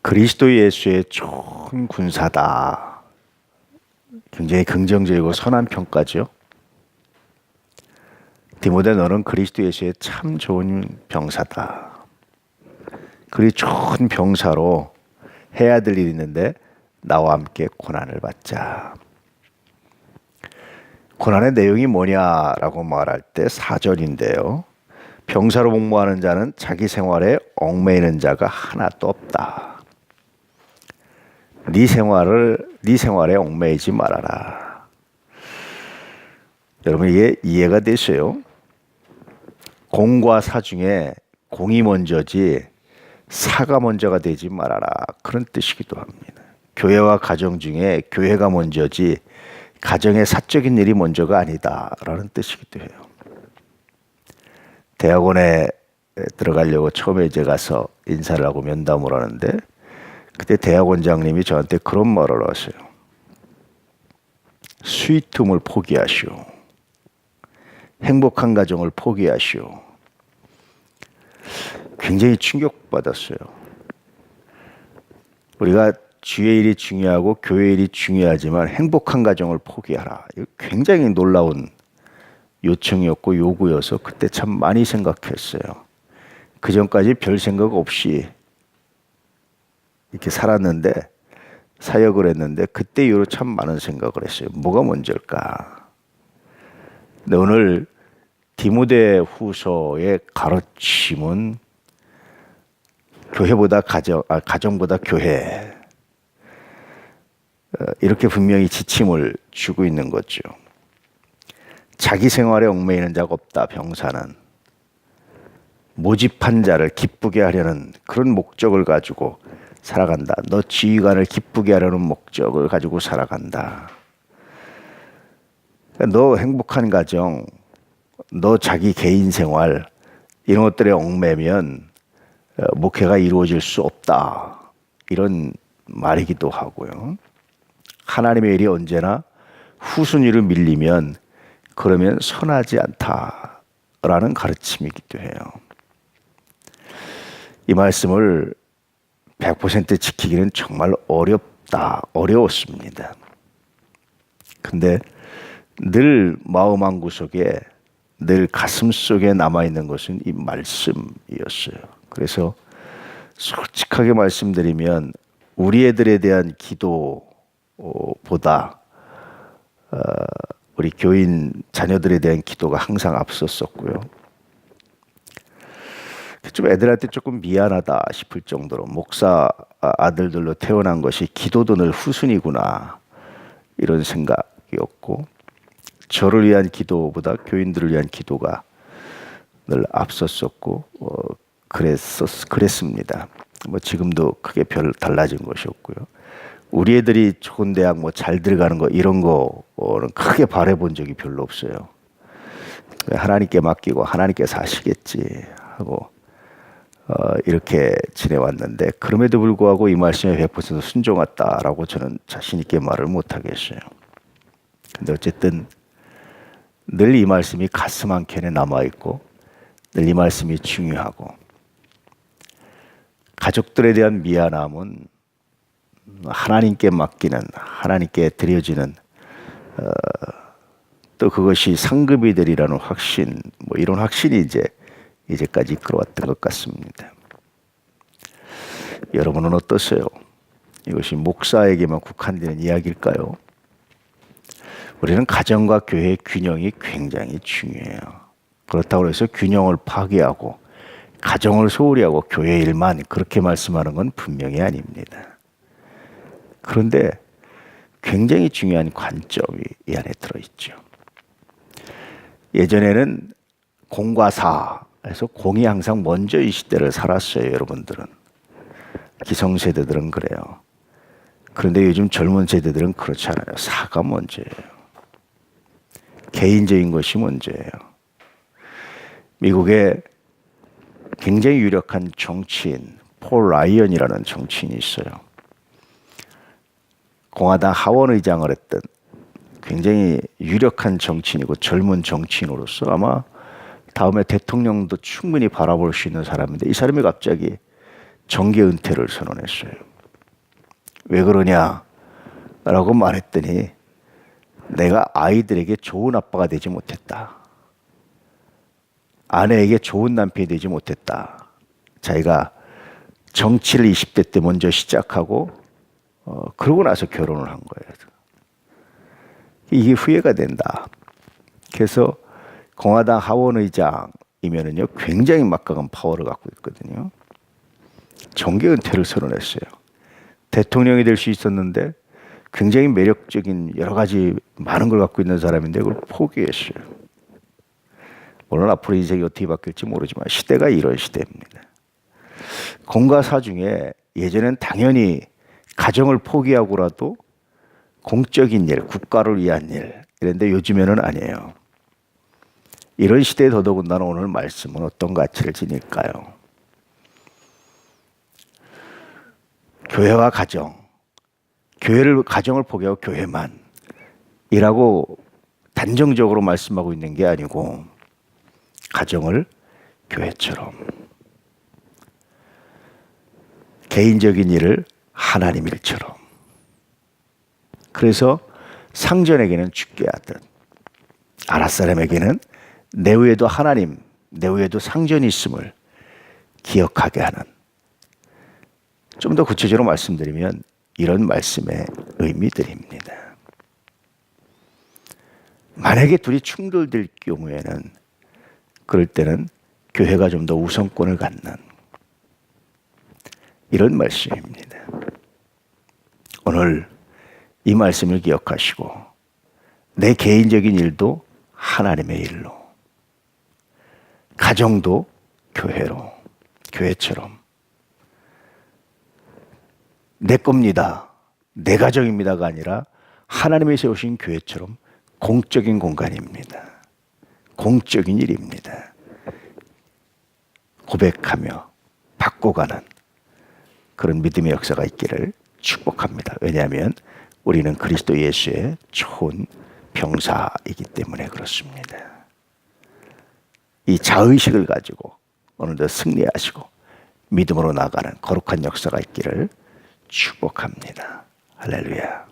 그리스도 예수의 좋은 군사다. 굉장히 긍정적이고 선한 평가죠. 디모데, 너는 그리스도 예수의 참 좋은 병사다. 그리 좋은 병사로 해야 될 일이 있는데 나와 함께 고난을 받자. 고난의 내용이 뭐냐라고 말할 때 4절인데요. 병사로 복무하는 자는 자기 생활에 얽매이는 자가 하나도 없다. 네 생활에 얽매이지 말아라. 여러분, 이게 이해가 되세요? 공과 사 중에 공이 먼저지 사가 먼저가 되지 말아라. 그런 뜻이기도 합니다. 교회와 가정 중에 교회가 먼저지 가정의 사적인 일이 먼저가 아니다라는 뜻이기도 해요. 대학원에 들어가려고 처음에 이제 가서 인사를 하고 면담을 하는데 그때 대학원장님이 저한테 그런 말을 하세요. 스위트움을 포기하시오. 행복한 가정을 포기하시오. 굉장히 충격받았어요. 우리가 주의 일이 중요하고 교회 일이 중요하지만 행복한 가정을 포기하라. 이거 굉장히 놀라운 요청이었고 요구여서 그때 참 많이 생각했어요. 그 전까지 별 생각 없이 이렇게 살았는데, 사역을 했는데 그때 이후로 참 많은 생각을 했어요. 뭐가 먼저일까? 근데 오늘 디모데 후서의 가르침은 교회보다 가정보다 교회, 이렇게 분명히 지침을 주고 있는 거죠. 자기 생활에 얽매이는 자가 없다. 병사는 모집한 자를 기쁘게 하려는 그런 목적을 가지고 살아간다. 너 지휘관을 기쁘게 하려는 목적을 가지고 살아간다. 너 행복한 가정, 너 자기 개인 생활 이런 것들에 얽매면 목회가 이루어질 수 없다. 이런 말이기도 하고요. 하나님의 일이 언제나 후순위를 밀리면 그러면 선하지 않다라는 가르침이기도 해요. 이 말씀을 100% 지키기는 정말 어려웠습니다. 근데 늘 마음 한구석에, 늘 가슴 속에 남아있는 것은 이 말씀이었어요. 그래서 솔직하게 말씀드리면 우리 애들에 대한 기도보다 우리 교인 자녀들에 대한 기도가 항상 앞섰었고요. 좀 애들한테 조금 미안하다 싶을 정도로 목사 아들들로 태어난 것이 기도도 늘 후순이구나 이런 생각이었고, 저를 위한 기도보다 교인들을 위한 기도가 늘 앞섰었고 그랬습니다. 뭐 지금도 크게 별 달라진 것이 없고요. 우리 애들이 좋은 대학 잘 들어가는 거 이런 거는 크게 바라본 적이 별로 없어요. 하나님께 맡기고 하나님께서 하시겠지 하고 이렇게 지내왔는데, 그럼에도 불구하고 이 말씀에 100% 순종했다라고 저는 자신 있게 말을 못하겠어요. 근데 어쨌든 늘 이 말씀이 가슴 한켠에 남아있고 늘 이 말씀이 중요하고, 가족들에 대한 미안함은 하나님께 맡기는, 하나님께 드려지는 또 그것이 상급이 되리라는 확신, 이런 확신이 이제까지 이끌어왔던 것 같습니다. 여러분은 어떠세요? 이것이 목사에게만 국한되는 이야기일까요? 우리는 가정과 교회의 균형이 굉장히 중요해요. 그렇다고 해서 균형을 파괴하고 가정을 소홀히 하고 교회 일만 그렇게 말씀하는 건 분명히 아닙니다. 그런데 굉장히 중요한 관점이 이 안에 들어있죠. 예전에는 공과 사, 그래서 공이 항상 먼저 이 시대를 살았어요. 여러분들은, 기성세대들은 그래요. 그런데 요즘 젊은 세대들은 그렇지 않아요. 사가 먼저예요. 개인적인 것이 먼저예요. 미국에 굉장히 유력한 정치인 폴 라이언이라는 정치인이 있어요. 공화당 하원 의장을 했던 굉장히 유력한 정치인이고 젊은 정치인으로서 아마 다음에 대통령도 충분히 바라볼 수 있는 사람인데, 이 사람이 갑자기 정계 은퇴를 선언했어요. 왜 그러냐라고 말했더니 내가 아이들에게 좋은 아빠가 되지 못했다. 아내에게 좋은 남편이 되지 못했다. 자기가 정치를 20대 때 먼저 시작하고 그러고 나서 결혼을 한 거예요. 이게 후회가 된다. 그래서 공화당 하원 의장이면은요 굉장히 막강한 파워를 갖고 있거든요. 정계 은퇴를 선언했어요. 대통령이 될 수 있었는데 굉장히 매력적인 여러 가지 많은 걸 갖고 있는 사람인데 그걸 포기했어요. 물론 앞으로 인생이 어떻게 바뀔지 모르지만 시대가 이런 시대입니다. 공가사 중에 예전엔 당연히 가정을 포기하고라도 공적인 일, 국가를 위한 일 이런데 요즘에는 아니에요. 이런 시대에 더더군다나 오늘 말씀은 어떤 가치를 지닐까요? 교회와 가정, 가정을 포기하고 교회만 이라고 단정적으로 말씀하고 있는 게 아니고 가정을 교회처럼 개인적인 일을 하나님 일처럼 그래서 상전에게는 죽게 하듯 아랫사람에게는 내 위에도 하나님, 내 위에도 상전이 있음을 기억하게 하는 좀 더 구체적으로 말씀드리면 이런 말씀의 의미들입니다. 만약에 둘이 충돌될 경우에는 그럴 때는 교회가 좀 더 우선권을 갖는 이런 말씀입니다. 오늘 이 말씀을 기억하시고 내 개인적인 일도 하나님의 일로 가정도 교회로 교회처럼 내 겁니다. 내 가정입니다가 아니라 하나님이 세우신 교회처럼 공적인 공간입니다. 공적인 일입니다. 고백하며 바꿔가는 그런 믿음의 역사가 있기를 축복합니다. 왜냐하면 우리는 그리스도 예수의 좋은 병사이기 때문에 그렇습니다. 이 자의식을 가지고 오늘도 승리하시고 믿음으로 나가는 거룩한 역사가 있기를 축복합니다. 할렐루야.